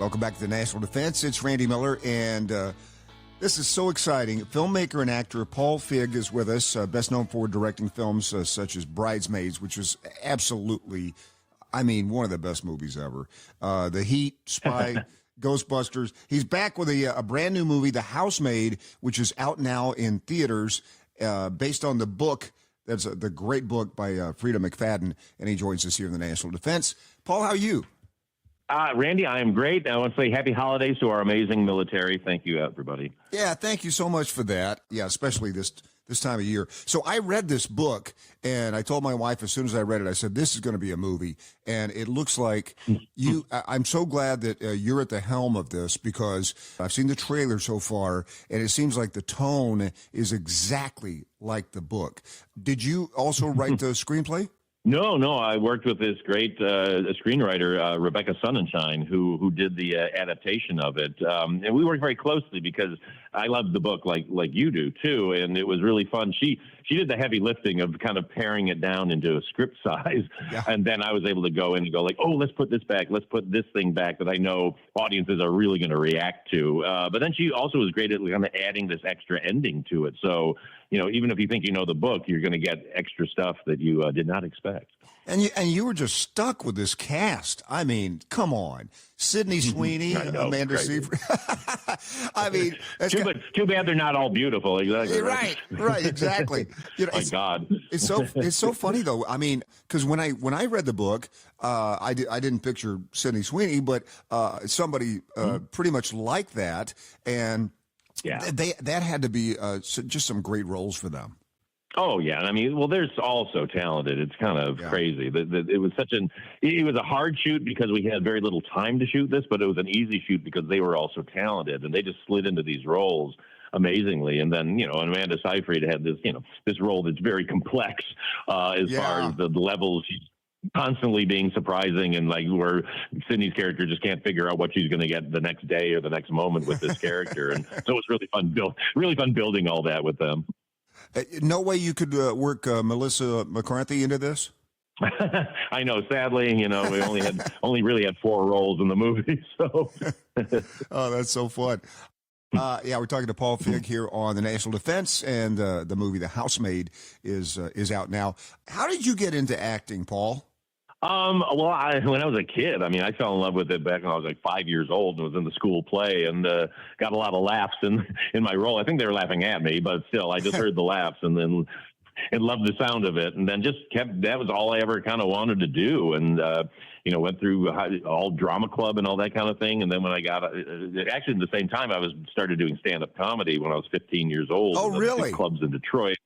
Welcome back to the National Defense. It's Randy Miller, and this is so exciting. Filmmaker and actor Paul Feig is with us, best known for directing films such as Bridesmaids, which was absolutely, one of the best movies ever. The Heat, Spy, Ghostbusters. He's back with a brand new movie, The Housemaid, which is out now in theaters, based on the book. That's the great book by Frieda McFadden, and he joins us here in the National Defense. Paul, how are you? Randy, I am great. I want to say happy holidays to our amazing military. Thank you, everybody. Yeah, thank you so much for that. Yeah, especially this time of year. So I read this book, and I told my wife as soon as I read it, I said, this is going to be a movie. And it looks like you, I'm so glad that you're at the helm of this, because I've seen the trailer so far, and it seems like the tone is exactly like the book. Did you also write the screenplay? No. I worked with this great screenwriter, Rebecca Sonnenschein, who did the adaptation of it. And we worked very closely because I love the book like you do, too. And it was really fun. She did the heavy lifting of kind of paring it down into a script size. Yeah. And then I was able to go in and go like, oh, let's put this back. Let's put this thing back that I know audiences are really going to react to. But then she also was great at kind of adding this extra ending to it. So, even if you think you know the book, you're going to get extra stuff that you did not expect. And you were just stuck with this cast. I mean, come on. Sydney Sweeney, Amanda Seyfried. Too bad they're not all beautiful. Exactly. Right, exactly. My God. It's so funny though. I mean, because when I read the book, I didn't picture Sydney Sweeney, but somebody pretty much like that, and yeah, that had to be just some great roles for them. Oh yeah, they're all so talented. It's kind of crazy. It was a hard shoot because we had very little time to shoot this, but it was an easy shoot because they were all so talented and they just slid into these roles amazingly. And then, Amanda Seyfried had this role that's very complex as far as the levels. She's constantly being surprising, and like where Sydney's character just can't figure out what she's going to get the next day or the next moment with this character. And so it's really fun building all that with them. No way you could work Melissa McCarthy into this? I know. Sadly, we only really had 4 roles in the movie. So, oh, that's so fun. We're talking to Paul Feig here on the National Defense, and the movie The Housemaid is out now. How did you get into acting, Paul? When I was a kid, I fell in love with it back when I was like 5 years old and was in the school play and got a lot of laughs in my role. I think they were laughing at me, but still, I just heard the laughs and loved the sound of it. And then that was all I ever kind of wanted to do. And, went through all drama club and all that kind of thing. And then when I got, actually at the same time, I started doing stand-up comedy when I was 15 years old. Oh, really? Clubs in Detroit.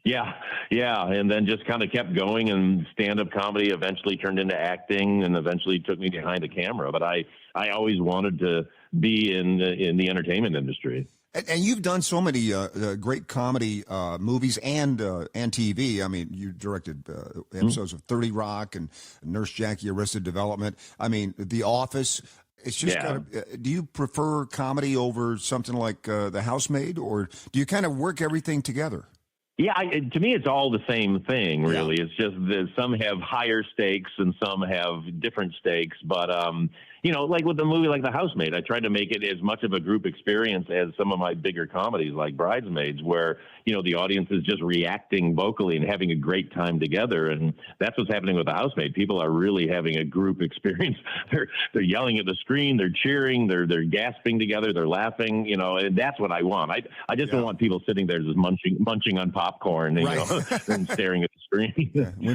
Yeah. And then just kind of kept going, and stand-up comedy eventually turned into acting and eventually took me behind the camera. But I always wanted to be in the entertainment industry. And you've done so many great comedy movies and TV. You directed episodes of 30 Rock and Nurse Jackie, Arrested Development. The Office. It's just do you prefer comedy over something like The Housemaid, or do you kind of work everything together? Yeah, to me, it's all the same thing, really. Yeah. It's just that some have higher stakes and some have different stakes. But, like with the movie like The Housemaid, I tried to make it as much of a group experience as some of my bigger comedies like Bridesmaids, where, the audience is just reacting vocally and having a great time together. And that's what's happening with The Housemaid. People are really having a group experience. They're yelling at the screen, they're cheering, they're gasping together, they're laughing, and that's what I want. I just don't want people sitting there just munching on popcorn, and staring at the screen. Yeah.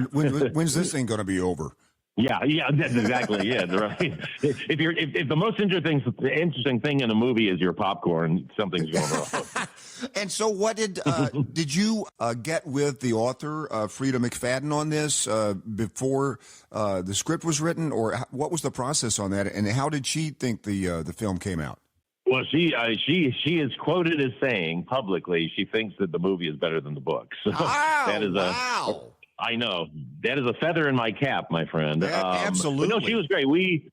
When's this thing going to be over? Yeah, that's exactly it. Right. If the most interesting thing in a movie is your popcorn, something's going wrong. And so, what did you get with the author Frieda McFadden on this before the script was written, or what was the process on that, and how did she think the film came out? Well, she is quoted as saying publicly she thinks that the movie is better than the book. So that is wow. I know. That is a feather in my cap, my friend. Absolutely. But no, she was great. We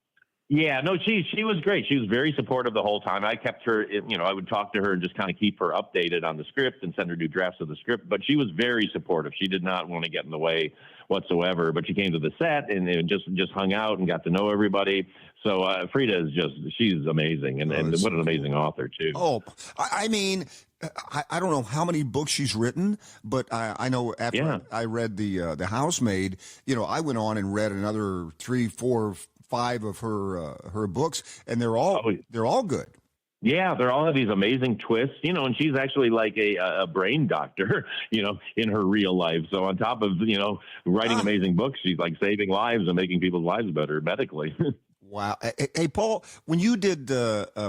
Yeah, no, she was great. She was very supportive the whole time. I kept her, I would talk to her and just kind of keep her updated on the script and send her new drafts of the script. But she was very supportive. She did not want to get in the way whatsoever. But she came to the set and just hung out and got to know everybody. So Frieda she's amazing, and what an amazing author too. Oh, I mean, I don't know how many books she's written, but I know after I read the Housemaid, I went on and read another 3, 4, 5 of her books, and they're all good. Yeah, they all have these amazing twists, and she's actually like a brain doctor, in her real life. So on top of, writing amazing books, she's like saving lives and making people's lives better medically. Wow. Hey, Paul, when you did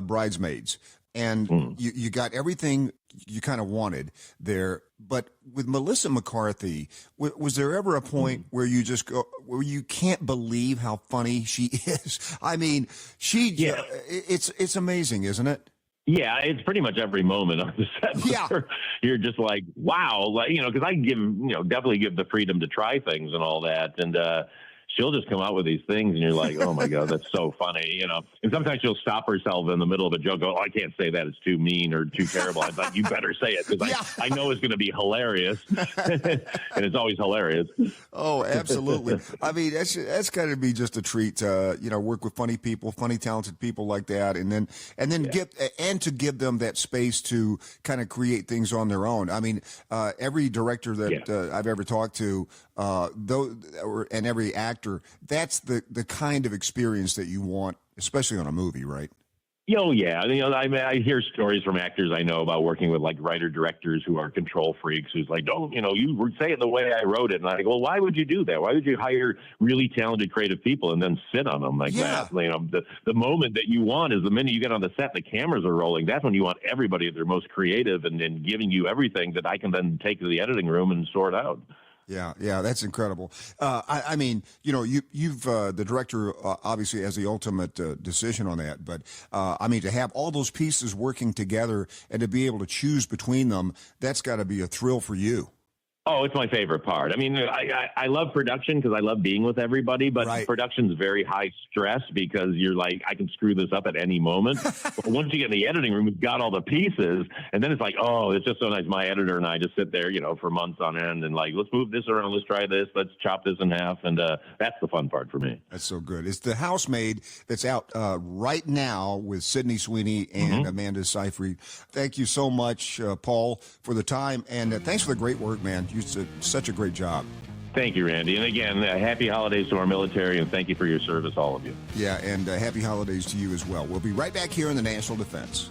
Bridesmaids and you got everything you kind of wanted there, but with Melissa McCarthy, was there ever a point where you just go, where you can't believe how funny she is? I mean, it's amazing, isn't it? Yeah, it's pretty much every moment on the set. Yeah. You're just like, wow, because I definitely give the freedom to try things and all that. And, she'll just come out with these things and you're like, oh my God, that's so funny, and sometimes she'll stop herself in the middle of a joke, go, oh, I can't say that, it's too mean or too terrible. I thought, you better say it, because I know it's going to be hilarious. And it's always hilarious. Oh, absolutely. I mean, that's got to be just a treat to, work with funny people, funny, talented people like that. And then to give them that space to kind of create things on their own. I mean, every director that I've ever talked to, and every actor, that's the kind of experience that you want, especially on a movie, right? Oh, yeah. I hear stories from actors I know about working with like writer-directors who are control freaks, who's like, don't, you say it the way I wrote it. And I go, well, why would you do that? Why would you hire really talented, creative people and then sit on them like that? The moment that you want is the minute you get on the set, the cameras are rolling. That's when you want everybody at their most creative and giving you everything that I can then take to the editing room and sort out. Yeah, that's incredible. I mean, you've the director obviously has the ultimate decision on that, but I mean, to have all those pieces working together and to be able to choose between them, that's got to be a thrill for you. Oh, it's my favorite part. I mean, I love production because I love being with everybody, but production's very high stress because you're like, I can screw this up at any moment. But once you get in the editing room, we've got all the pieces, and then it's like, oh, it's just so nice. My editor and I just sit there, for months on end and like, let's move this around, let's try this, let's chop this in half, and that's the fun part for me. That's so good. It's The Housemaid that's out right now with Sydney Sweeney and Amanda Seyfried. Thank you so much, Paul, for the time, and thanks for the great work, man. You did such a great job. Thank you, Randy. And again, happy holidays to our military, and thank you for your service, all of you. Yeah, and happy holidays to you as well. We'll be right back here in the National Defense.